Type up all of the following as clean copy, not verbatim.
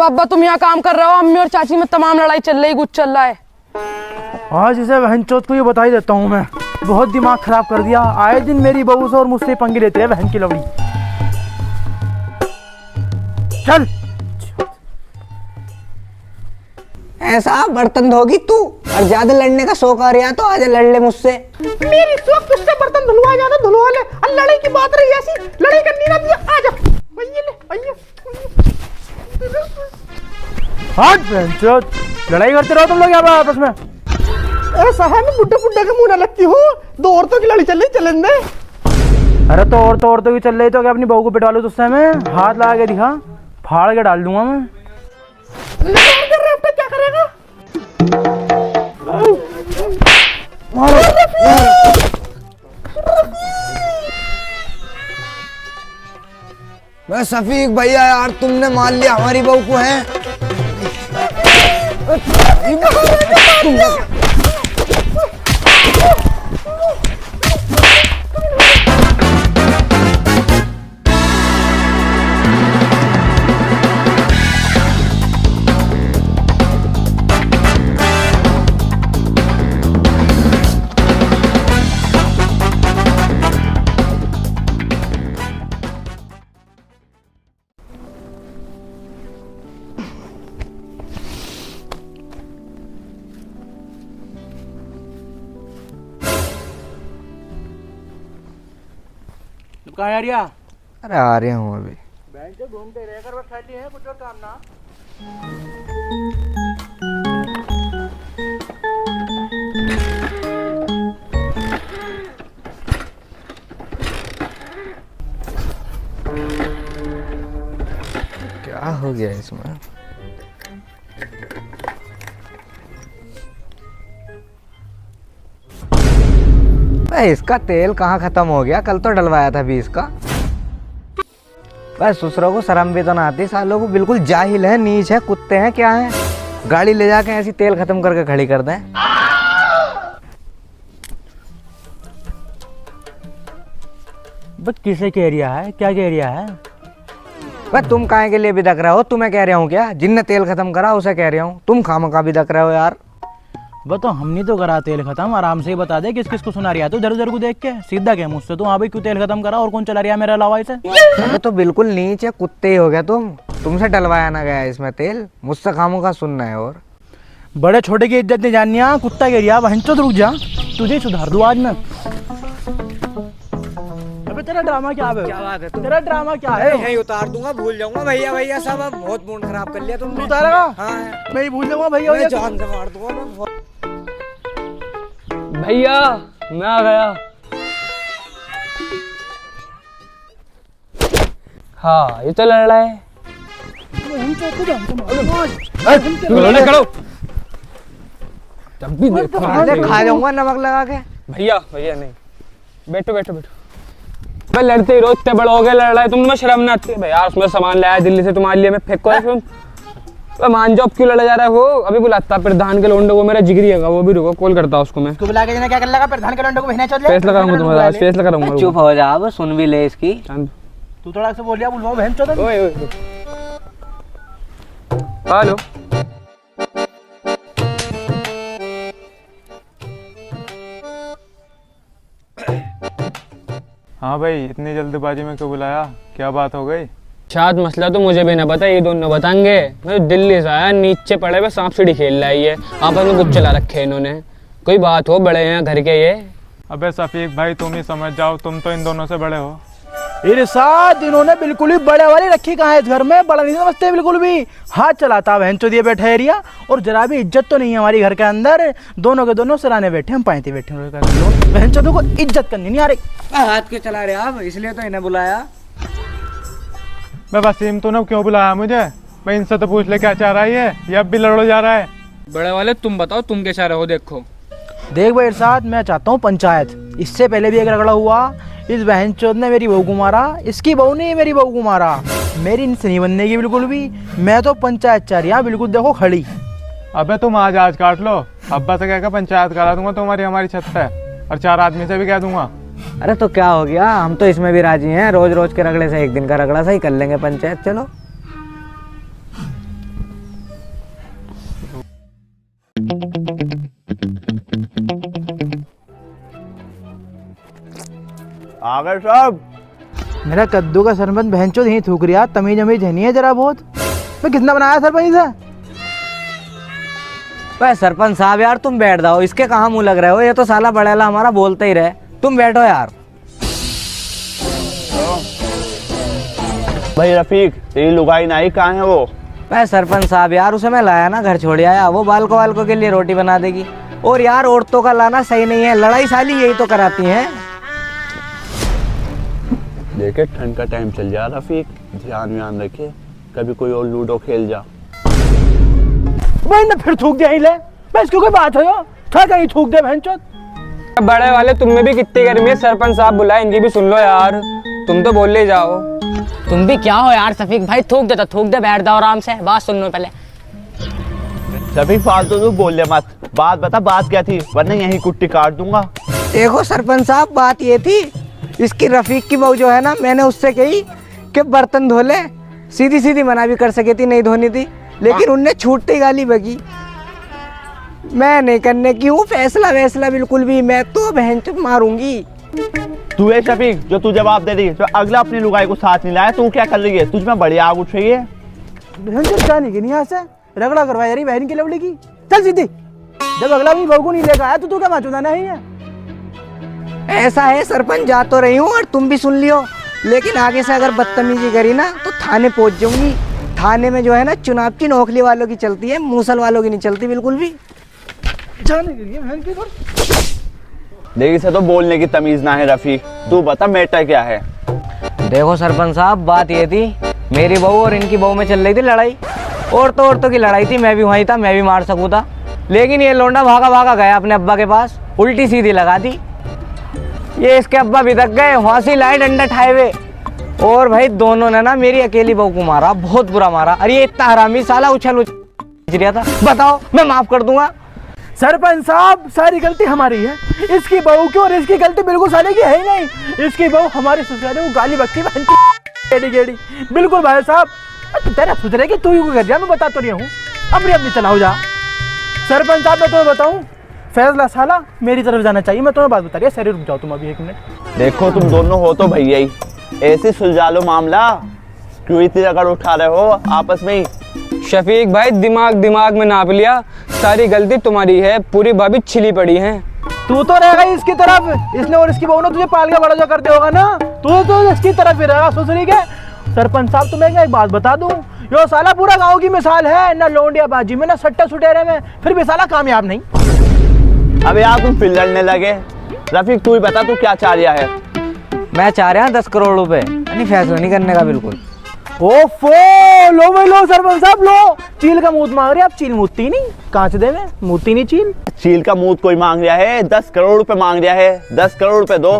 अब्बा तुम यहाँ काम कर रहे हो, अम्मी और चाची में तमाम लड़ाई चल रही, कुछ चल रहा है। आज इसे बहनचोद को ये बता ही देता हूँ मैं, बहुत दिमाग खराब कर दिया। आए दिन मेरी बहू से और मुझसे पंगे लेते हैं बहन की लवड़ी। चल ऐसा बर्तन धोगी तू और ज्यादा लड़ने का शौक आ रहा तो आज लड़ ले मुझसे। मेरी शौक तुझसे बर्तन धुलवा जाना, धुलवा ले। और लड़ाई की बात रही ऐसी, लड़ाई करनी ना तुझे। आ जा भैया, ले भैया। हट बहनचोद, लड़ाई करते रहो तुम लोग यहाँ पर आपस में। ऐसा है मैं बुड्ढे बुड्ढे के मुंह ना लगती हूँ, दो औरतों की लड़ाई चल रही, चलन दे। अरे तो औरतों की चल रही तो क्या अपनी बहू को पिटवा लो तुझसे? मैं हाथ लगा के दिखा, फाड़ के डाल दूंगा मैं। क्या करेगा? मैं शफीक भैया यार, तुमने मान लिया हमारी बहू को है। कहाँ यार? अरे आ रहे हूँ अभी। बैंक से घूमते रहकर बस खाली है, कुछ और काम ना। क्या हो गया इसमें? इसका तेल कहाँ खत्म हो गया? कल तो डलवाया था 20 का। बस दूसरों को शर्म भी तो ना आती, सालों को बिल्कुल जाहिल है, नीच है, कुत्ते हैं, क्या है। गाड़ी ले जाके ऐसी तेल खत्म करके खड़ी कर दें। बस किसे कह रिया है, क्या कह रिया है? बस तुम काहे के लिए भी दक रहे हो? तुम्हें कह रहा हूँ क्या? जिनने तेल खत्म करा उसे कह रहा हूँ, तुम खामखा भी दक रहे हो यार। वो तो हमने तो करा तेल खत्म, आराम से ही बता दे किस किस को सुना रिया। तो इधर उधर को देख के सीधा कह मुझसे, तो हाँ भाई क्यों तेल खत्म करा और कौन चला रिया मेरे अलावा इसे? ये तो बिल्कुल नीच है, कुत्ते ही हो गया तुम। तुमसे डलवाया ना गया इसमें तेल, मुझसे खामखा सुनना है। और बड़े छोटे की इज्जत नहीं जाननी, कुत्ता कह रिया बहनचोद, रुक जा, तुझे सुधार दूं आज मैं। अबे तेरा ड्रामा क्या है? क्या बात है? तेरा ड्रामा क्या है? यही उतार दूंगा, भूल जाऊंगा। भैया भैया सब अब बहुत मूड खराब कर लिया तुमने। उतारेगा? हाँ मैं ही भूल जाऊंगा भैया, मैं जान से मार दूंगा मैं। भैया मैं आ गया। हाँ ये तो लड़ रहा है। जब भी देखो खा जाऊंगा नमक लगा के। भैया भैया नहीं, बैठो बैठो बैठो। भाई लड़ते ही रोज इतने बड़े हो गए, लड़ रहा है, तुम्हें शर्म ना आती है? भैया उसमें सामान लाया दिल्ली से तुम्हारे लिए, मैं फेंको है। मान जाओ, क्यों लड़ा जा रहा है? वो अभी बुलाता प्रधान के लोंडे को, मेरा जिगरी है वो भी, रुको कॉल करता उसको मैं। उसको बुला के जाने क्या कर लगा? प्रधान के लोंडे को भेजना चाहिए। फैसला करूंगा तुम्हारा, फैसला करूंगा। चुप हो जा, अब सुन भी ले इसकी। तू थोड़ा से बोल लिया, बुलवाओ बहनचोद। ओए ओए हेलो। हाँ भाई, इतनी जल्दबाजी में क्यों बुलाया? क्या बात हो गई? शायद मसला तो मुझे भी ना पता, ये दोनों बताएंगे। मैं दिल्ली से आया, नीचे पड़े हुए सांप सीढ़ी खेल रहा है, ये आपस में कुछ चला रखे इन्होंने। कोई बात हो, बड़े हैं घर के ये। अबे शफीक भाई, तुम ही समझ जाओ, तुम तो इन दोनों से बड़े हो। इरशाद, इन्होंने बिल्कुल ही बड़े वाली रखी कहाँ है इस घर में? बड़ा नहीं समझते बिल्कुल भी, हाथ चलाता बहनचोद ये बैठा एरिया, और जरा भी इज्जत तो नहीं है हमारी घर के अंदर। दोनों के दोनों सराहने बैठे, हम पाएते बैठे। बहनचोदों को इज्जत करनी नहीं आ रही। हाथ क्यों चला रहे आप? इसलिए तो इन्हें बुलाया। मैं वसीम, तूने क्यों बुलाया मुझे? मैं इनसे तो पूछ ले क्या चाह रहा है ये अब भी लड़ो जा रहा है। बड़े वाले तुम बताओ, तुम क्या चाह रहे हो? देखो देख भाई इरशाद, मैं चाहता हूँ पंचायत। इससे पहले भी एक रगड़ा हुआ, इस बहनचोद ने मेरी बहू को मारा, इसकी बहू ने मेरी बहू को मारा। मेरी इनसे नहीं बनने की बिल्कुल भी, मैं तो पंचायत चाह रही हूँ, बिल्कुल देखो खड़ी। अबे तुम आज काट लो, अब्बा से कहकर पंचायत करा दूंगा तुम्हारी हमारी छत पे, और 4 आदमी से भी कह दूंगा। अरे तो क्या हो गया, हम तो इसमें भी राजी हैं। रोज रोज के रगड़े से एक दिन का रगड़ा सही कर लेंगे पंचायत। चलो आ गए सब। मेरा कद्दू का सरबंद भैंचो यहीं थूक रहा, तमीज अमीज है नहीं है जरा बहुत। मैं कितना बनाया सरपंच से? भाई सरपंच साहब यार तुम बैठ जाओ, इसके कहाँ मुंह लग रहे हो, ये तो साला बड़ेला हमारा बोलते ही रहे, तुम बैठो यार। भाई रफीक तेरी लुगाई नाई कहाँ है वो? भाई सरपंच साहब यार उसे मैं लाया ना, घर छोड़ आया, वो बालको के लिए रोटी बना देगी। और यार औरतों का लाना सही नहीं है, लड़ाई साली यही तो कराती हैं। देखे ठंड का टाइम चल जा रफीक, ध्यान रखे, कभी कोई और लूडो खेल जा। मैंने फिर थूक दिया ही ले, मैं इसकी कोई बात है था कहीं थूक दे भैंचो। बड़े वाले तुम में भी कितनी गर्मी है, सरपंच साहब बुलाए, इनकी भी सुन लो यार, तुम तो बोल ले जाओ। तुम भी क्या हो यार शफीक भाई, थूक दे तो थूक दे, बैठ जाओ आराम से, बात सुन लो पहले। रफीक फालतू तू बोल ले मत, बात बता बात क्या थी, वरना यही कुट्टी काट दूंगा। देखो सरपंच साहब बात ये थी, इसकी रफीक की बहू जो है ना, मैंने उससे कही कि बर्तन धो ले, सीधी सीधी मना भी कर सकी थी, नहीं धोनी थी, लेकिन उनने छूटती गाली बकी। मैं नहीं करने की हूँ फैसला बिल्कुल भी, मैं तो बहन चुप मारूंगी। तू है शफीक जो तू जवाब दे रही है, जो अगला अपनी लुगाई को साथ नहीं लाया, तू क्या कर रही है? तुझ में बड़ी आग उठ रही है। भैंचो जाने की नहीं यहाँ से रगड़ा करवाया यार बहन की लवड़ी की, चल सीधी। जब अगला अपनी बहू को नहीं लेकर आया तो तू क्या माचुदाना ही है? ऐसा है सरपंच, जा तो रही हूँ और तुम भी सुन लियो, लेकिन आगे से अगर बदतमीजी करी ना तो थाने पहुंच जाऊंगी। थाने में जो है ना चुनाव की नौकरी वालों की चलती है, मूसल वालों की नहीं चलती बिल्कुल भी। जाने के लिए बहन की तो देखी से तो बोलने की तमीज ना है रफीक, तू बता मैटर क्या है? देखो सरपंच साहब बात ये थी, मेरी बहू और इनकी बहू में चल रही थी लड़ाई, औरतों की लड़ाई थी, मैं भी वहीं था, मैं भी मार सकूँ था, लेकिन ये लोंडा भागा गया अपने अब्बा के पास, उल्टी सीधी लगा दी। ये इसके अब्बा भी थक गए, वहाँ से लाए डंडा ठाए हुए, और भाई दोनों ने ना मेरी अकेली बहू को मारा, बहुत बुरा मारा। अरे इतना हरामी साला उछल रहा था, बताओ मैं माफ कर दूंगा? सरपंच साहब सारी गलती हमारी है, इसकी बहू की, और इसकी गलती बिल्कुल साले की है ही नहीं। इसकी बहू हमारे ससुराल को गाली बकती गेड़ी बिल्कुल भाई साहब। तेरा सुधरे कि तू ही कर जा, मैं बता तो रही हूँ, अपनी चलाओ जा। सरपंच साहब मैं तुम्हें बताऊँ, फैसला साला मेरी तरफ जाना चाहिए, मैं तुम्हें बात बता रही हूँ। सर रुक जाओ तुम अभी 1 मिनट। देखो तुम दोनों हो तो भैया ही, ऐसे सुलझा लो मामला, क्यों इतनी रगड़ उठा रहे हो आपस में ही? शफीक भाई दिमाग में नाप लिया, सारी गलती तुम्हारी है, पूरी भाभी छिली पड़ी है। तू तो रहेगा इसकी तरफ, इसने और इसकी बहू ने तुझे पाल के बड़ा जो करते होगा ना, तू तो इसकी तरफ ही रहेगा ससुरी के। सरपंच साहब तुम्हें एक बात बता दूं, यो साला पूरा गांव की मिसाल है, ना लोंडिया बाजी में ना सट्टा सुटेरे में, फिर भी साला कामयाब नहीं। अब यार तुम फिर लड़ने लगे। रफीक तू ही बता तू क्या चाह रहा है? मैं चाह रहा हूँ 10 करोड़ रुपए, नहीं फैसला नहीं करने का बिल्कुल। ओफो, लो भाई लो सरपंच साहब लो, चील का मूत मांग रहे, आप चील मूतती नहीं, कांच दे में मूती नहीं चील। चील का मूत कोई मांग रहा है? 10 करोड़ रुपए मांग रहा है, 10 करोड़ रुपए दो।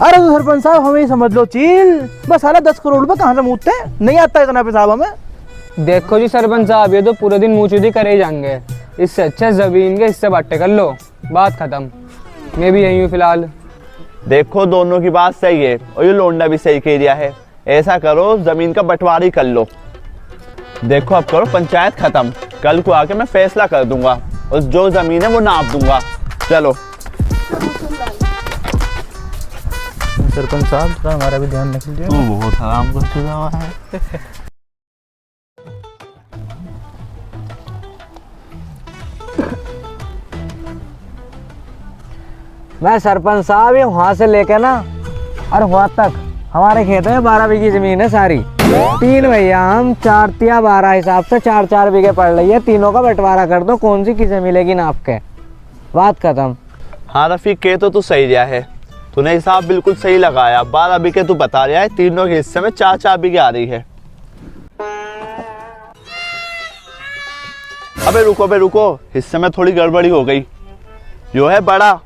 अरे तो सरपंच साहब हमें ही समझ लो चील, बस साला 10 करोड़ रुपए कहाँ से मूतते हैं, नहीं आता इतना पेशाब हमें। देखो जी सरपंच साहब, ये तो पूरे दिन मुँह करे जाएंगे, इससे अच्छा जमीन के हिस्से बांटे कर लो, बात खत्म। मैं भी यही हूँ फिलहाल। देखो दोनों की बात सही है और ये लोंडा भी सही कह रहा है, ऐसा करो जमीन का बंटवारा ही कर लो। देखो अब करो पंचायत खत्म, कल को आके मैं फैसला कर दूंगा और जो जमीन है वो नाप दूंगा। चलो सरपंच साहब हमारा भी ध्यान रख लीजिए। तू बहुत हराम कर चुका है। मैं सरपंच साहब ये वहाँ से लेके ना और वहाँ तक हमारे खेत में 12 बीघी जमीन है सारी, 3 भैया हम, 4 तिया 12 हिसाब से 4-4 बीघे पड़ रही है, तीनों का बंटवारा कर दो, कौन सी किसे मिलेगी नाप के, बात खत्म। हाँ रफीक के तो तू सही रहा है, तूने हिसाब बिल्कुल सही लगाया। 12 बीघे तू बता रहा है, तीनों के हिस्से में 4-4 बीघे आ रही है। अबे रुको, हिस्से में थोड़ी गड़बड़ी हो गई। जो है बड़ा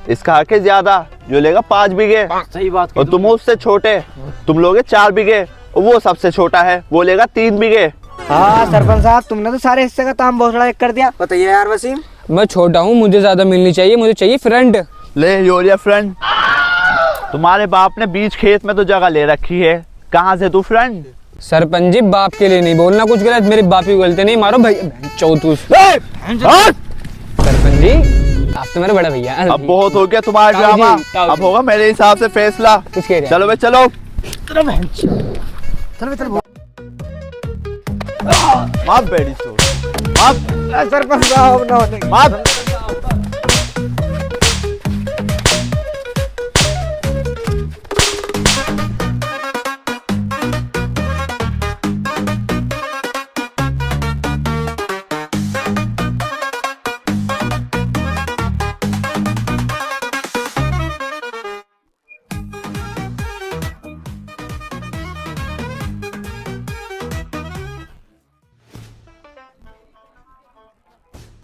इसका हक है ज्यादा, जो लेगा 5 बीघे। सही बात। और तुम उससे छोटे, तुम लोगे 4 बीघे, और वो सबसे छोटा है, वो लेगा 3 बीघे। हाँ सरपंच साहब तुमने तो सारे हिस्से का ताम बहुत बड़ा कर दिया। बताइए यार वसीम। मैं छोटा हूँ, मुझे ज्यादा मिलनी चाहिए, मुझे चाहिए फ्रेंड। ले योरिया फ्रेंड, तुम्हारे बाप ने बीच खेत में तो जगह ले रखी है, कहाँ से तू फ्रेंड? सरपंच जी बाप के लिए नहीं बोलना कुछ गलत, मेरे बाप की गलती नहीं, मारो भाई चौथूस। सरपंच जी आप तो मेरे बड़े भैया हैं। अब बहुत हो गया तुम्हारा ताऊ जी, ड्रामा, ताऊ अब जी। होगा मेरे हिसाब से फैसला। कुछ कह रहे हैं? चलो बे चलो। माफ बेड़ी सो, माफ सरपंच साहब ना माफ